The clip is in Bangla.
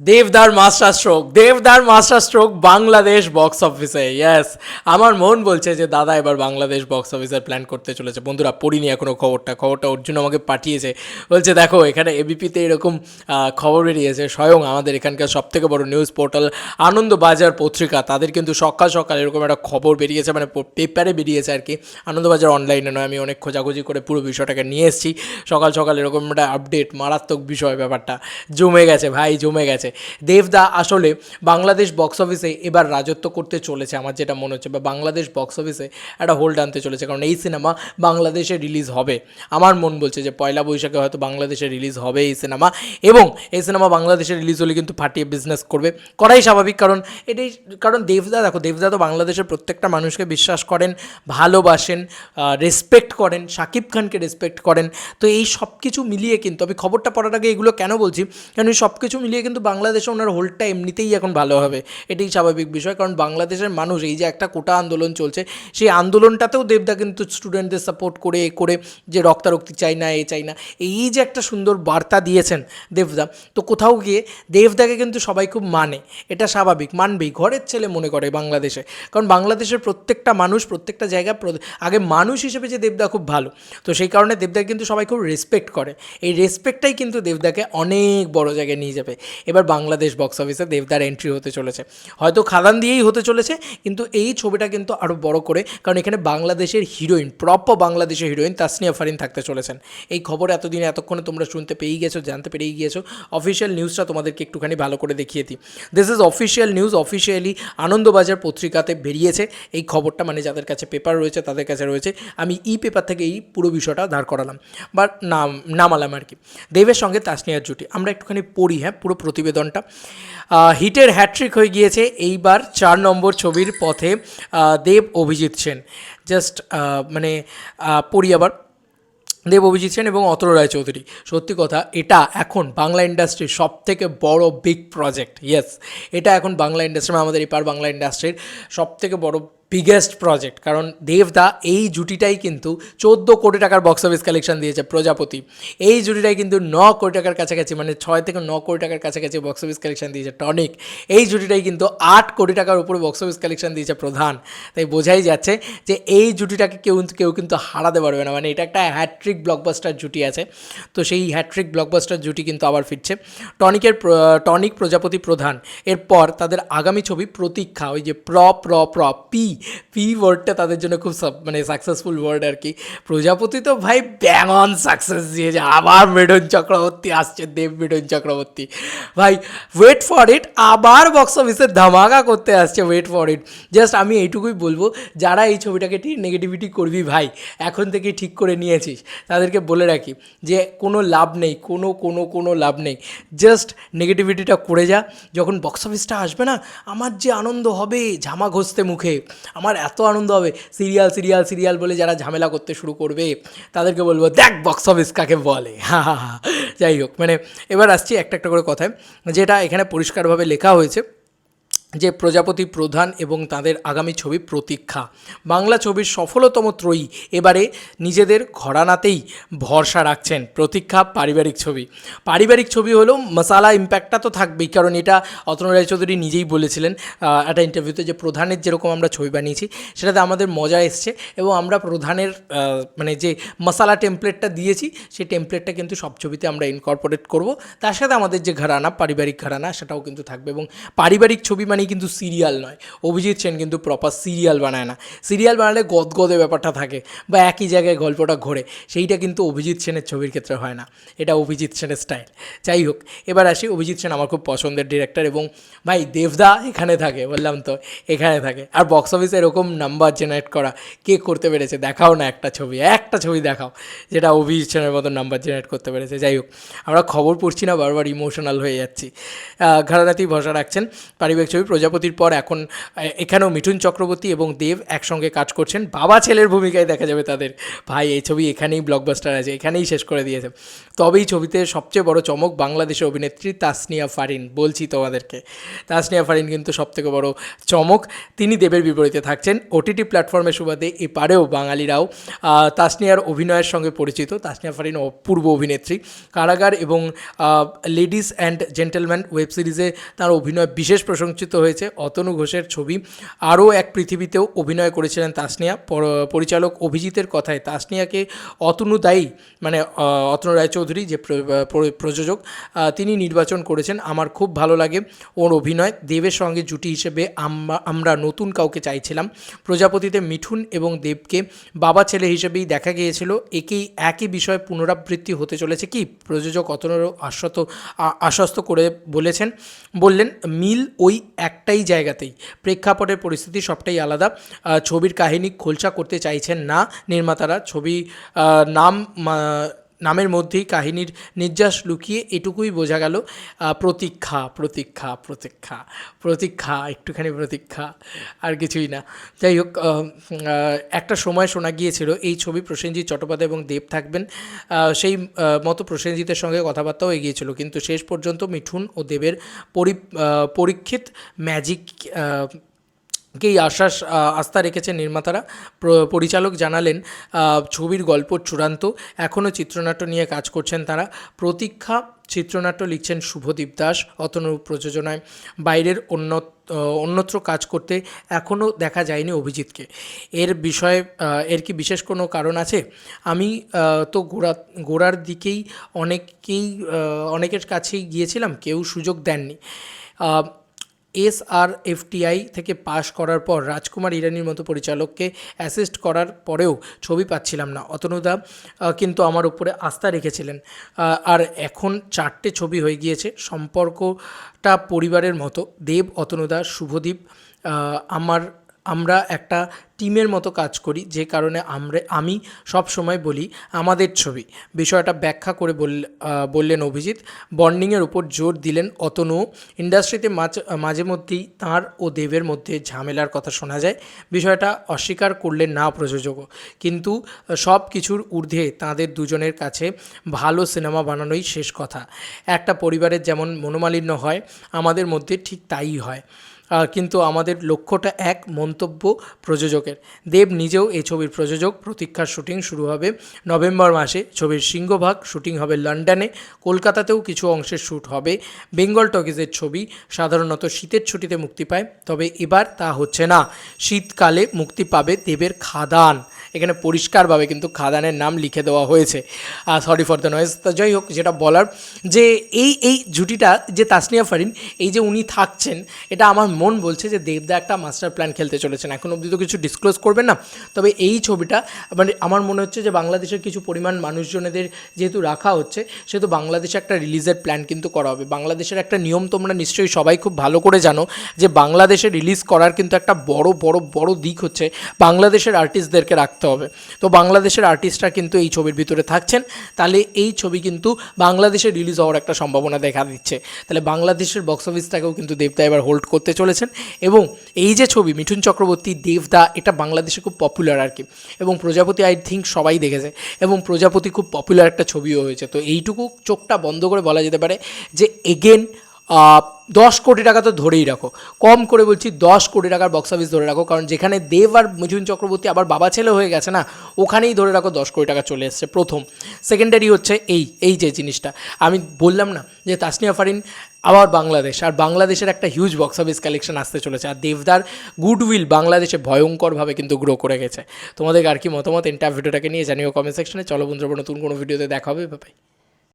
দেবদার মাস্টার স্ট্রোক বাংলাদেশ বক্স অফিসে। ইয়েস, আমার মন বলছে যে দাদা এবার বাংলাদেশ বক্স অফিসের প্ল্যান করতে চলেছে। বন্ধুরা, পড়িনি এখনও খবরটা অর্জুন আমাকে পাঠিয়েছে, বলছে দেখো এখানে এবিপিতে এরকম খবর বেরিয়েছে। স্বয়ং আমাদের এখানকার সবথেকে বড় নিউজ পোর্টাল আনন্দবাজার পত্রিকা, তাদের কিন্তু সকাল সকাল এরকম একটা খবর বেরিয়েছে, মানে পেপারে বেরিয়েছে আর কি, আনন্দবাজার অনলাইনে নয়। আমি অনেক খোঁজাখুঁজি করে পুরো বিষয়টাকে নিয়ে এসেছি। সকাল সকাল এরকম একটা আপডেট, মারাত্মক বিষয়, ব্যাপারটা জমে গেছে ভাই, জমে গেছে। দেবদা আসলে বাংলাদেশ বক্স অফিসে এবার রাজত্ব করতে চলেছে আমার যেটা মনে হচ্ছে, বা বাংলাদেশ বক্স অফিসে একটা হোল্ড আনতে চলেছে। কারণ এই সিনেমা বাংলাদেশে রিলিজ হবে, আমার মন বলছে যে পয়লা বৈশাখে হয়তো বাংলাদেশে রিলিজ হবে এই সিনেমা। এবং এই সিনেমা বাংলাদেশে রিলিজ হলে কিন্তু ফাটিয়ে বিজনেস করবে, করাই স্বাভাবিক। কারণ দেবদা, দেখো দেবদা তো বাংলাদেশের প্রত্যেকটা মানুষকে বিশ্বাস করেন, ভালোবাসেন, রেসপেক্ট করেন, শাকিব খানকে রেসপেক্ট করেন। তো এই সব কিছু মিলিয়ে কিন্তু, আমি খবরটা পড়ার আগে এগুলো কেন বলছি, কারণ এই সব কিছু মিলিয়ে কিন্তু বাংলাদেশে ওনার হোল্ডটা এমনিতেই এখন ভালো হবে, এটাই স্বাভাবিক বিষয়। কারণ বাংলাদেশের মানুষ, এই যে একটা কোটা আন্দোলন চলছে, সেই আন্দোলনটাতেও দেবদা কিন্তু স্টুডেন্টদের সাপোর্ট করে যে রক্তারক্তি চাই না, চাই না, এই যে একটা সুন্দর বার্তা দিয়েছেন দেবদা, তো কোথাও গিয়ে দেবদাকে কিন্তু সবাই খুব মানে, এটা স্বাভাবিক, মানবেই, ঘরের ছেলে মনে করে বাংলাদেশে। কারণ বাংলাদেশের প্রত্যেকটা মানুষ, প্রত্যেকটা জায়গায় আগে মানুষ হিসেবে যে দেবদা খুব ভালো, তো সেই কারণে দেবদাকে কিন্তু সবাই খুব রেসপেক্ট করে। এই রেসপেক্টটাই কিন্তু দেবদাকে অনেক বড় জায়গায় নিয়ে যাবে। এবার বাংলাদেশ বক্স অফিসে দেবদার এন্ট্রি হতে চলেছে, হয়তো খাদান দিয়েই হতে চলেছে, কিন্তু এই ছবিটা কিন্তু আরও বড় করে, কারণ এখানে বাংলাদেশের হিরোইন, প্রপার বাংলাদেশের হিরোইন তাসনিয়া ফারিন থাকতে চলেছেন। এই খবর এতক্ষণে তোমরা শুনতে পেয়েই গেছো, জানতে পেরেই গিয়েছো। অফিসিয়াল নিউজটা তোমাদেরকে একটুখানি ভালো করে দেখিয়ে দিই। This is official news, officially Anandabazar পত্রিকাতে বেরিয়েছে এই খবরটা, মানে যাদের কাছে পেপার রয়েছে তাদের কাছে রয়েছে। আমি পেপার থেকে এই পুরো বিষয়টা ধার করালাম, বাট নামালাম আর কি। দেবের সঙ্গে তাসনিয়ার জুটি, আমরা একটুখানি পড়ি, হ্যাঁ, পুরো প্রতিবেদনটা। হিটের হ্যাট্রিক হয়ে গিয়েছে এইবার 4 নম্বর ছবির পথে দেব অভিজিৎ সেন। জাস্ট মানে পড়ি আবার। দেব অভিজিৎ সেন এবং অতর রায়চৌধুরী। সত্যি কথা, এটা এখন বাংলা ইন্ডাস্ট্রির সবথেকে বড় বিগ প্রজেক্ট। ইয়েস, এটা এখন বাংলা ইন্ডাস্ট্রি, আমাদের এপার বাংলা ইন্ডাস্ট্রির সবথেকে বড় বিগেস্ট প্রজেক্ট। কারণ দেবদা এই জুটিটাই কিন্তু 14 কোটি টাকার বক্স অফিস কালেকশন দিয়েছে। প্রজাপতি এই জুটিটাই কিন্তু 9 কোটি টাকার কাছাকাছি, মানে 6 থেকে 9 কোটি টাকার কাছাকাছি বক্স অফিস কালেকশন দিয়েছে। টনিক এই জুটিটাই কিন্তু 8 কোটি টাকার উপরে বক্স অফিস কালেকশন দিয়েছে প্রধান। তাই বোঝাই যাচ্ছে যে এই জুটিটাকে কেউ কিন্তু হারাতে পারবে না, মানে এটা একটা হ্যাট্রিক ব্লকবাস্টার জুটি আছে। তো সেই হ্যাট্রিক ব্লকবাস্টার জুটি কিন্তু আবার ফিরছে। টনিক প্রজাপতি প্রধান, এরপর তাদের আগামী ছবি প্রতীক্ষা, ওই যে পি ওয়ার্ডটা তাদের জন্য খুব মানে সাকসেসফুল ওয়ার্ড আর কি। প্রজাপতি তো ভাই ব্যাং অন সাকসেস দিয়েছে, আবার মেডন চক্রবর্তী আসছে, দেব মেডন চক্রবর্তী ভাই, ওয়েট ফর ইট, আবার বক্স অফিসে ধামাকা করতে আসছে, ওয়েট ফর ইট। জাস্ট আমি এইটুকুই বলবো, যারা এই ছবিটাকে ঠিক নেগেটিভিটি করবি ভাই, এখন থেকেই ঠিক করে নিয়েছিস, তাদেরকে বলে রাখি যে কোনো লাভ নেই, কোনো লাভ নেই। জাস্ট নেগেটিভিটিটা করে যা, যখন বক্স অফিসটা আসবে না, আমার যে আনন্দ হবে ঝামা ঘষতে মুখে, আমার এত আনন্দ হবে। সিরিয়াল বলে যারা ঝামেলা করতে শুরু করবে, তাদেরকে বলবো দেখ বক্স অফিস কাকে বলে। যাই হোক, মানে এবার আসছি একটা করে কথায়, যেটা এখানে পরিষ্কারভাবে লেখা হয়েছে যে প্রজাপতি প্রধান এবং তাদের আগামী ছবি প্রতীক্ষা, বাংলা ছবির সফলতম ত্রয়ী এবারে নিজেদের ঘরানাতেই ভরসা রাখছেন। প্রতীক্ষা পারিবারিক ছবি হলেও মশালা ইম্প্যাক্টটা তো থাকবেই, কারণ এটা অতনু রায়চৌধুরী নিজেই বলেছিলেন একটা ইন্টারভিউতে, যে প্রধানের যেরকম আমরা ছবি বানিয়েছি সেটাতে আমাদের মজা এসছে, এবং আমরা প্রধানের মানে যে মশালা টেমপ্লেটটা দিয়েছি, সেই টেমপ্লেটটা কিন্তু সব ছবিতে আমরা ইনকর্পোরেট করব। তার সাথে আমাদের যে ঘরানা, পারিবারিক ঘরানা, সেটাও কিন্তু থাকবে। এবং পারিবারিক ছবি মানে কিন্তু সিরিয়াল নয়, অভিজিৎ সেন কিন্তু প্রপার সিরিয়াল বানায় না। সিরিয়াল বানালে গদগদে ব্যাপারটা থাকে, বা একই জায়গায় গল্পটা ঘোরে, সেইটা কিন্তু অভিজিৎ সেনের ছবির ক্ষেত্রে হয় না, এটা অভিজিৎ সেনের স্টাইল। যাই হোক, এবার আসি, অভিজিৎ সেন আমার খুব পছন্দের ডিরেক্টর, এবং ভাই দেবদা এখানে থাকে, বললাম তো এখানে থাকে। আর বক্স অফিসে এরকম নাম্বার জেনারেট করা কে করতে পেরেছে, দেখাও না একটা ছবি দেখাও যেটা অভিজিৎ সেনের মতো নাম্বার জেনারেট করতে পেরেছে। যাই হোক, আমরা খবর পড়ছি না, বারবার ইমোশনাল হয়ে যাচ্ছি। ঘরানাতেই ভরসা রাখছেন, পারিবারিক ছবি প্রজাপতির পর এখন এখানেও মিঠুন চক্রবর্তী এবং দেব একসঙ্গে কাজ করছেন, বাবা ছেলের ভূমিকায় দেখা যাবে তাদের। ভাই এই ছবি এখানেই ব্লকবাস্টার আছে, এখানেই শেষ করে দিয়েছে। তবেই ছবিতে সবচেয়ে বড় চমক বাংলাদেশের অভিনেত্রী তাসনিয়া ফারিন, বলছি তোমাদেরকে তাসনিয়া ফারিন কিন্তু সবথেকে বড় চমক। তিনি দেবের বিপরীতে থাকছেন। ওটিটি প্ল্যাটফর্মের সুবাদে এপারেও বাঙালিরাও তাসনিয়ার অভিনয়ের সঙ্গে পরিচিত। তাসনিয়া ফারিন অপূর্ব অভিনেত্রী। কারাগার এবং লেডিস অ্যান্ড জেন্টেলম্যান ওয়েব সিরিজে তার অভিনয় বিশেষ প্রশংসিত হয়েছে। অতনু ঘোষের ছবি আরও এক পৃথিবীতেও অভিনয় করেছিলেন তাসনিয়া। পরিচালক অভিজিতের কথায় তাসনিয়াকে অতনু দায়ী, মানে অতনু রায়চৌধুরী যে প্রযোজক, তিনি নির্বাচন করেছেন। আমার খুব ভালো লাগে ওর অভিনয়। দেবের সঙ্গে জুটি হিসেবে আমরা নতুন কাউকে চাইছিলাম। প্রজাপতিতে মিঠুন এবং দেবকে বাবা ছেলে হিসেবেই দেখা গিয়েছিল। একই বিষয় পুনরাবৃত্তি হতে চলেছে কি? প্রযোজক অতনুরও আশ্বস্ত করে বললেন মিল ওই একটাই জায়গাতেই, প্রেক্ষাপটের পরিস্থিতি সবটাই আলাদা। ছবির কাহিনী খোলসা করতে চাইছেন না নির্মাতারা। ছবি নামের মধ্যেই কাহিনীর নির্যাস লুকিয়ে এটুকুই বোঝা গেল। প্রতীক্ষা, একটুখানি প্রতীক্ষা, আর কিছুই না। যাই হোক, একটা সময় শোনা গিয়েছিল এই ছবি প্রসেনজিৎ চট্টোপাধ্যায় এবং দেব থাকবেন, সেই মতো প্রসেনজিতের সঙ্গে কথাবার্তাও এগিয়েছিল, কিন্তু শেষ পর্যন্ত মিঠুন ও দেবের পরীক্ষিত ম্যাজিক কেই আস্থা রেখেছেন নির্মাতারা। পরিচালক জানালেন ছবির গল্প চূড়ান্ত, এখনও চিত্রনাট্য নিয়ে কাজ করছেন তারা। প্রতীক্ষা চিত্রনাট্য লিখছেন শুভদীপ দাস। অতনু প্রযোজনায় বাইরের অন্যত্র কাজ করতে এখনও দেখা যায়নি অভিজিৎকে। এর কি বিশেষ কোনো কারণ আছে? আমি তো গোড়ার দিকেই অনেকের কাছেই গিয়েছিলাম, কেউ সুযোগ দেননি। SRFTI থেকে পাশ করার পর রাজকুমার ইরানির মতো পরিচালককে অ্যাসিস্ট করার পরেও ছবি পাচ্ছিলাম না। অতনুদা কিন্তু আমার উপরে আস্থা রেখেছিলেন। আর এখন 4টে ছবি হয়ে গিয়েছে। সম্পর্কটা পরিবারের মতো। দেব, অতনুদা, শুভদীপ, আমরা একটা টিমের মতো কাজ করি, যে কারণে আমি সব সময় বলি আমাদের ছবি। বিষয়টা ব্যাখ্যা করে বললেন অভিজিৎ। বন্ডিংয়ের উপর জোর দিলেন অতনু। ইন্ডাস্ট্রিতে মাঝে মধ্যেই তাঁর ও দেবের মধ্যে ঝামেলার কথা শোনা যায়, বিষয়টা অস্বীকার করলেন না প্রযোজকও। কিন্তু সব কিছুর ঊর্ধ্বে তাঁদের দুজনের কাছে ভালো সিনেমা বানানোই শেষ কথা। একটা পরিবারের যেমন মনোমালিন্য হয়, আমাদের মধ্যে ঠিক তাই হয়। কিন্তু আমাদের লক্ষ্যটা এক, মন্তব্য প্রযোজকের। দেব নিজেও এই ছবির প্রযোজক। প্রতীক্ষার শুটিং শুরু হবে নভেম্বর মাসে। ছবির সিংহভাগ শুটিং হবে লন্ডনে। কলকাতাতেও কিছু অংশের শ্যুট হবে। বেঙ্গল টকিজের ছবি সাধারণত শীতের ছুটিতে মুক্তি পায়, তবে এবার তা হচ্ছে না। শীতকালে মুক্তি পাবে দেবের খাদান। এখানে পরিষ্কারভাবে কিন্তু খাদানের নাম লিখে দেওয়া হয়েছে। Sorry for the noise. তা যাই হোক, যেটা বলার যে এই জুটিটা যে তাসনিয়া ফারিন, এই যে উনি থাকছেন, এটা আমার মন বলছে যে দেবদা একটা মাস্টার প্ল্যান খেলতে চলেছেন। এখন অবধি তো কিছু ডিসক্লোজ করবেন না, তবে এই ছবিটা মানে আমার মনে হচ্ছে যে বাংলাদেশের কিছু পরিমাণ মানুষজনেদের যেহেতু রাখা হচ্ছে, সেহেতু বাংলাদেশে একটা রিলিজের প্ল্যান কিন্তু করা হবে। বাংলাদেশের একটা নিয়ম তোমরা নিশ্চয়ই সবাই খুব ভালো করে জানো, যে বাংলাদেশে রিলিজ করার কিন্তু একটা বড় দিক হচ্ছে বাংলাদেশের আর্টিস্টদেরকে রাখতে হবে। তো বাংলাদেশের আর্টিস্টরা কিন্তু এই ছবির ভিতরে থাকছেন, তাহলে এই ছবি কিন্তু বাংলাদেশে রিলিজ হওয়ার একটা সম্ভাবনা দেখা দিচ্ছে। তাহলে বাংলাদেশের বক্স অফিসটাকেও কিন্তু দেবদা এবার হোল্ড করতে চলেছেন। এবং এই যে ছবি মিঠুন চক্রবর্তী, দেবদা, এটা বাংলাদেশে খুব পপুলার আর কি। এবং প্রজাপতি আই থিঙ্ক সবাই দেখেছে, এবং প্রজাপতি খুব পপুলার একটা ছবিও হয়েছে। তো এইটুকু চোখটা বন্ধ করে বলা যেতে পারে যে এগেন 10 কোটি টাকা তো ধরেই রাখো, কম করে বলছি 10 কোটি টাকার বক্স অফিস ধরে রাখো, কারণ যেখানে দেব আর মিঠুন চক্রবর্তী আবার বাবা ছেলে হয়ে গেছে না, ওখানেই ধরে রাখো 10 কোটি টাকা চলে এসছে প্রথম। সেকেন্ডারি হচ্ছে এই যে জিনিসটা আমি বললাম না, যে তাসনিয়া ফারিন আবার বাংলাদেশ, আর বাংলাদেশের একটা হিউজ বক্স অফিস কালেকশন আসতে চলেছে। আর দেবদার গুডউইল বাংলাদেশে ভয়ঙ্করভাবে কিন্তু গ্রো করে গেছে। তোমাদের আর কি মতামত এন্টার ভিডিওটাকে নিয়ে জানিও কমেন্ট সেকশনে। চলো বন্ধুরা, নতুন কোনো ভিডিওতে দেখা হবে। বাই।